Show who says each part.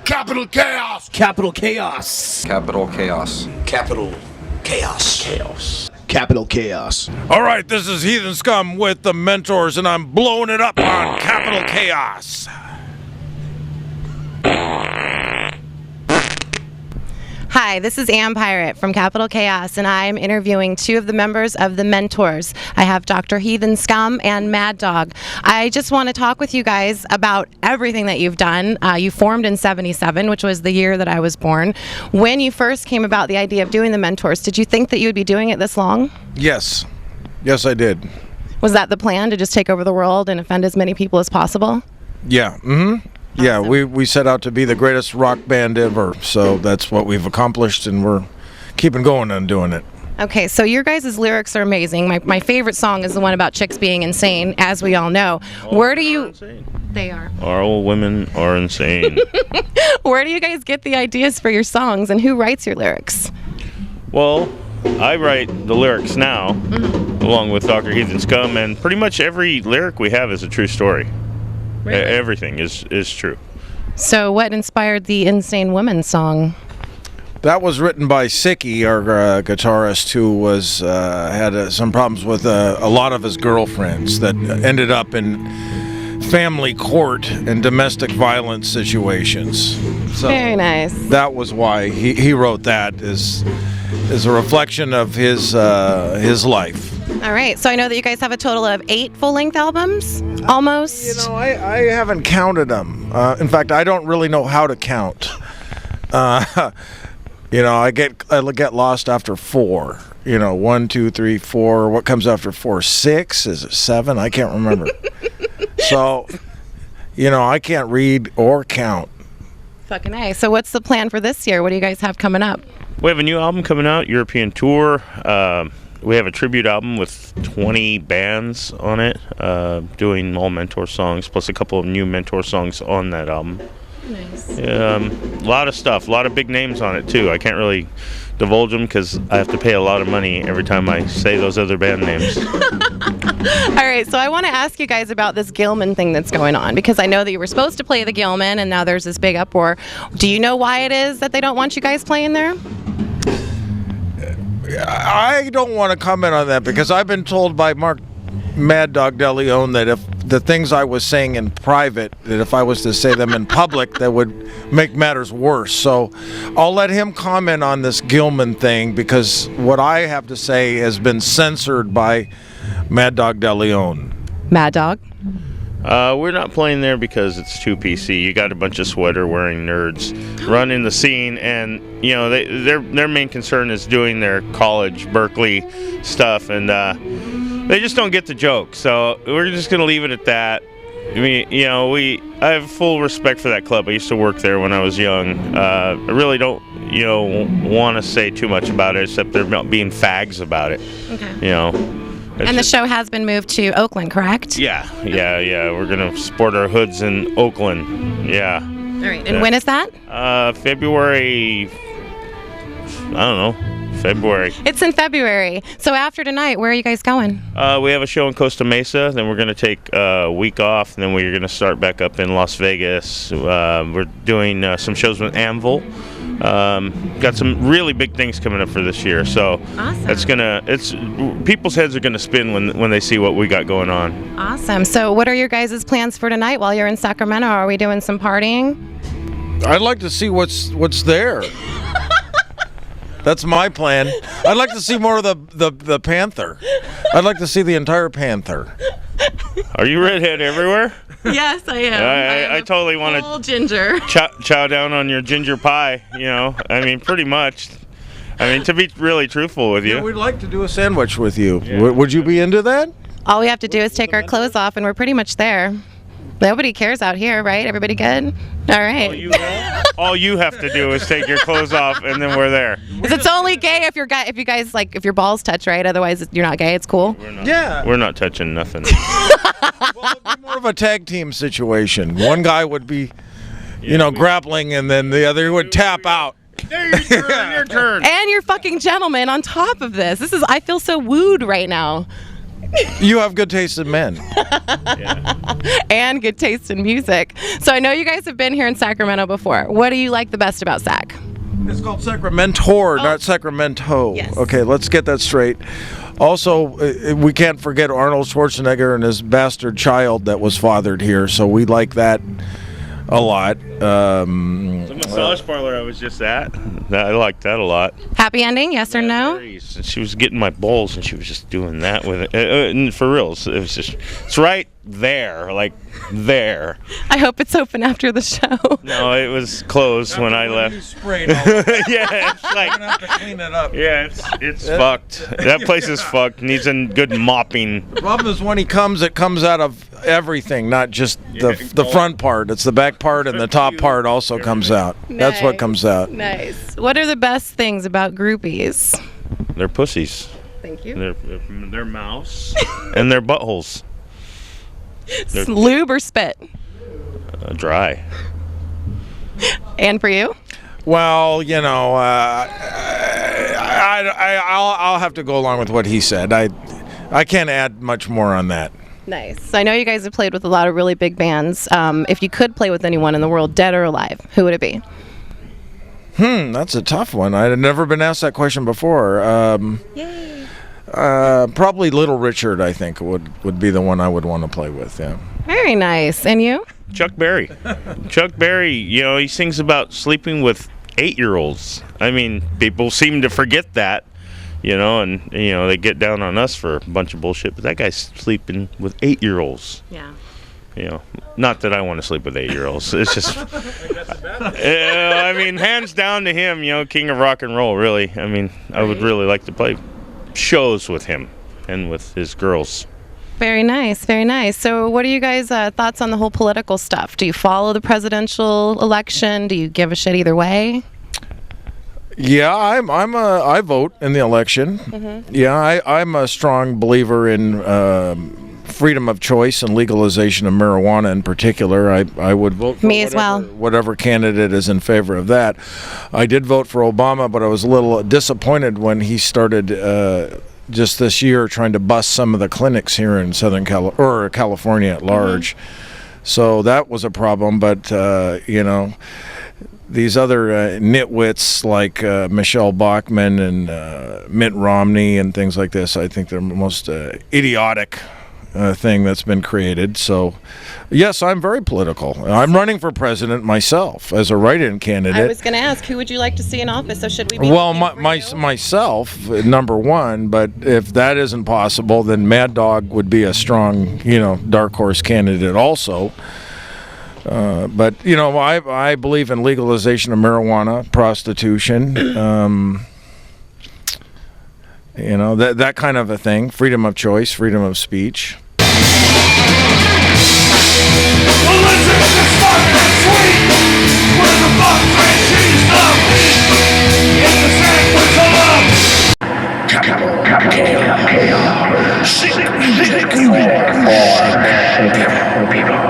Speaker 1: Capital chaos.
Speaker 2: Capital chaos.
Speaker 3: Capital chaos.
Speaker 4: Capital chaos.
Speaker 2: Chaos. Capital chaos.
Speaker 1: All right, this is Heathen Scum with the Mentors, and I'm blowing it up on Capital Chaos.
Speaker 5: Hi, this is Amb Pirate from Capital Chaos, and I'm interviewing two of the members of the Mentors. I have Dr. Heathen Scum and Mad Dog. I just want to talk with you guys about everything that you've done. You formed in '77, which was the year that I was born. When you first came about the idea of doing the Mentors, did you think that you would be doing it this long?
Speaker 1: Yes. Yes, I did.
Speaker 5: Was that the plan, to just take over the world and offend as many people as possible?
Speaker 1: Yeah. Mm-hmm. Yeah, we set out to be the greatest rock band ever, so that's what we've accomplished, and we're keeping going and doing it.
Speaker 5: Okay, so your guys' lyrics are amazing. My favorite song is the one about chicks being insane, as we all know. Where do you... They are.
Speaker 6: All women are insane.
Speaker 5: Where do you guys get the ideas for your songs, and who writes your lyrics?
Speaker 6: Well, I write the lyrics now, along with Dr. Heathen Scum, and pretty much every lyric we have is a true story. Really? Everything is true. So
Speaker 5: what inspired the Insane Woman song?
Speaker 1: That was written by Sicky, our guitarist, who was had some problems with a lot of his girlfriends that ended up in family court and domestic violence situations. So
Speaker 5: very nice.
Speaker 1: That was why he wrote that, is a reflection of his life.
Speaker 5: All right, so I know that you guys have a total of 8 full-length albums, almost.
Speaker 1: You know, I haven't counted them. In fact, I don't really know how to count. You know, I get lost after 4. You know, 1, 2, 3, 4. What comes after 4? 6? Is it 7? I can't remember. So, you know, I can't read or count.
Speaker 5: Fucking A. So what's the plan for this year? What do you guys have coming up?
Speaker 6: We have a new album coming out, European tour. We have a tribute album with 20 bands on it, doing all Mentor songs, plus a couple of new Mentor songs on that album.
Speaker 5: Nice.
Speaker 6: A lot of stuff, a lot of big names on it too. I can't really divulge them because I have to pay a lot of money every time I say those other band names.
Speaker 5: All right, so I want to ask you guys about this Gilman thing that's going on, because I know that you were supposed to play the Gilman, and now there's this big uproar. Do you know why it is that they don't want you guys playing there?
Speaker 1: I don't want to comment on that, because I've been told by Mark Mad Dog DeLeon that if the things I was saying in private, that if I was to say them in public, that would make matters worse. So I'll let him comment on this Gilman thing, because what I have to say has been censored by Mad Dog DeLeon.
Speaker 5: Mad Dog?
Speaker 6: We're not playing there because it's too PC. You got a bunch of sweater-wearing nerds running the scene, and you know their main concern is doing their college Berkeley stuff, and they just don't get the joke. So we're just gonna leave it at that. I mean, you know, I have full respect for that club. I used to work there when I was young. I really don't, you know, want to say too much about it, except they're being fags about it.
Speaker 5: Okay.
Speaker 6: You know.
Speaker 5: And the show has been moved to Oakland, correct?
Speaker 6: Yeah. We're going to sport our hoods in Oakland. Yeah.
Speaker 5: All right. And when is that?
Speaker 6: February. I don't know. February.
Speaker 5: It's in February. So after tonight, where are you guys going?
Speaker 6: We have a show in Costa Mesa. Then we're going to take a week off. And then we're going to start back up in Las Vegas. We're doing some shows with Anvil. Got some really big things coming up for this year, so
Speaker 5: awesome.
Speaker 6: People's heads are gonna spin when they see what we got going on.
Speaker 5: Awesome. So what are your guys' plans for tonight while you're in Sacramento? Are we doing some partying?
Speaker 1: I'd like to see what's there. That's my plan. I'd like to see more of the Panther. I'd like to see the entire Panther.
Speaker 6: Are you redhead everywhere?
Speaker 5: Yes, I am.
Speaker 6: I totally want
Speaker 5: to ginger.
Speaker 6: Chow down on your ginger pie, you know. I mean, pretty much. I mean, to be really truthful with you.
Speaker 1: Yeah, we'd like to do a sandwich with you.
Speaker 6: Yeah.
Speaker 1: Would you be into that?
Speaker 5: All we have to do is take our clothes off, and we're pretty much there. Nobody cares out here, right? Everybody good? All right.
Speaker 6: All you have to do is take your clothes off, and then we're there.
Speaker 5: It's only gay if you guys like, if your balls touch, right? Otherwise, you're not gay. It's cool.
Speaker 6: We're not touching nothing.
Speaker 1: Well, it'd be more of a tag team situation. One guy would be, grappling, and then the other would tap out.
Speaker 6: Your turn.
Speaker 5: And you're fucking gentlemen on top of this. I feel so wooed right now.
Speaker 1: You have good taste in men.
Speaker 5: And good taste in music. So I know you guys have been here in Sacramento before. What do you like the best about Sac?
Speaker 1: It's called Sacramento, not Sacramento.
Speaker 5: Yes.
Speaker 1: Okay, let's get that straight. Also, we can't forget Arnold Schwarzenegger and his bastard child that was fathered here, so we like that a lot.
Speaker 6: The massage parlor I was just at, I liked that a lot.
Speaker 5: Happy ending, yes or no?
Speaker 6: And she was getting my bowls, and she was just doing that with it. And for real, it was just, it's right there, like there.
Speaker 5: I hope it's open after the show.
Speaker 6: No, it was closed when I left. Yeah, it's like,
Speaker 1: We're gonna have to clean it up.
Speaker 6: yeah, it's fucked. That place is fucked. Needs a good mopping.
Speaker 1: The problem is when he comes, it comes out of everything, not just the front part. It's the back part, and the top part also comes out. That's what comes out.
Speaker 5: Nice. What are the best things about groupies?
Speaker 6: They're pussies.
Speaker 5: Thank you.
Speaker 6: They're mouths and their buttholes.
Speaker 5: Lube or spit?
Speaker 6: Dry.
Speaker 5: And for you?
Speaker 1: Well, you know, I'll have to go along with what he said. I can't add much more on that.
Speaker 5: Nice. So I know you guys have played with a lot of really big bands. If you could play with anyone in the world, dead or alive, who would it be?
Speaker 1: That's a tough one. I had never been asked that question before.
Speaker 5: Yay.
Speaker 1: Probably Little Richard, I think, would be the one I would want to play with, yeah.
Speaker 5: Very nice. And you?
Speaker 6: Chuck Berry. Chuck Berry, you know, he sings about sleeping with 8-year-olds. I mean, people seem to forget that, you know, and, you know, they get down on us for a bunch of bullshit, but that guy's sleeping with 8-year-olds.
Speaker 5: Yeah.
Speaker 6: You know, not that I want to sleep with 8-year-olds. It's just, I mean, hands down to him, you know, king of rock and roll, really. I mean, I would really like to play shows with him and with his girls.
Speaker 5: Very nice, very nice. So what are you guys' thoughts on the whole political stuff? Do you follow the presidential election? Do you give a shit either way?
Speaker 1: Yeah, I vote in the election. Mm-hmm. Yeah, I'm a strong believer in freedom of choice and legalization of marijuana in particular. I would vote for whatever candidate is in favor of that. I did vote for Obama, but I was a little disappointed when he started just this year trying to bust some of the clinics here in California at large. Mm-hmm. So that was a problem, but you know, these other nitwits like Michelle Bachmann and Mitt Romney and things like this, I think they're the most idiotic thing that's been created. So yes, I'm very political. I'm running for president myself as a write-in candidate.
Speaker 5: I was going to ask, who would you like to see in office? So should we be
Speaker 1: myself, number one, but if that isn't possible, then Mad Dog would be a strong, you know, dark horse candidate also. But you know, I believe in legalization of marijuana, prostitution, you know, that kind of a thing. Freedom of choice, freedom of speech.
Speaker 4: Sick people.